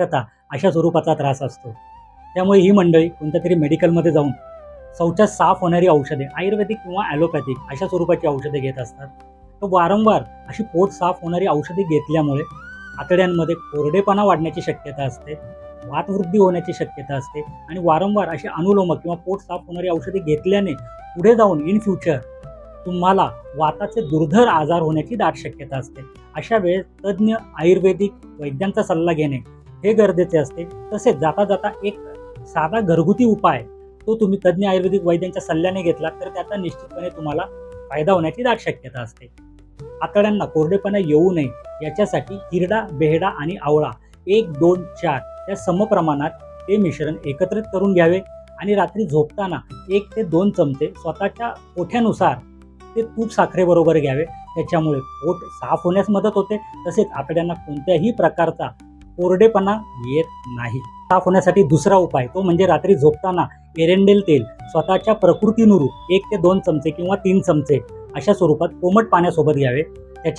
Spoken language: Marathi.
अशक्तता अशा स्वरूपाचा त्रास असतो. त्यामुळे ही मंडळी कोणत्यातरी मेडिकलमध्ये जाऊन शौचास साफ होणारी औषधे, आयुर्वेदिक किंवा ॲलोपॅथिक अशा स्वरूपाची औषधे घेत असतात. तर वारंवार अशी पोट साफ होणारी औषधे घेतल्यामुळे आतड्यांमध्ये कोरडेपणा वाढण्याची शक्यता असते, वातवृद्धी होण्याची शक्यता असते आणि वारंवार अशी अनुलोम किंवा पोट साफ होणारी औषधे घेतल्याने पुढे जाऊन इन फ्युचर तुम्हाला वाताचे दुर्धर आजार होण्याची दाट शक्यता असते. अशा वेळेस तज्ज्ञ आयुर्वेदिक वैद्यांचा सल्ला घेणे हे गरजेचे असते. तसेच जाता जाता एक साधा घरगुती उपाय तो तुम्ही तज्ज्ञ आयुर्वेदिक वैद्यांच्या सल्ल्याने घेतला तर त्याचा निश्चितपणे तुम्हाला फायदा होण्याची दाट शक्यता असते. आतड्यांना कोरडेपणा येऊ नये याच्यासाठी हिरडा, बेहडा आणि आवळा 1, 2, 4 या समप्रमाणात ते मिश्रण एकत्रित करून घ्यावे आणि रात्री झोपताना 1 ते 2 चमचे स्वतःच्या पोठ्यानुसार ते तूप साखरेबरोबर घ्यावे. त्याच्यामुळे पोट साफ होण्यास मदत होते, तसेच आतड्यांना कोणत्याही प्रकारचा कोरडेपणा येत नाही. साफ होण्यासाठी दुसरा उपाय तो म्हणजे रात्री झोपताना एरेंडेल तेल स्वतःच्या प्रकृतीनुरूप 1 ते 2 चमचे किंवा 3 चमचे अशा स्वरूपात कोमट पाण्यासोबत घ्यावे. त्याच्या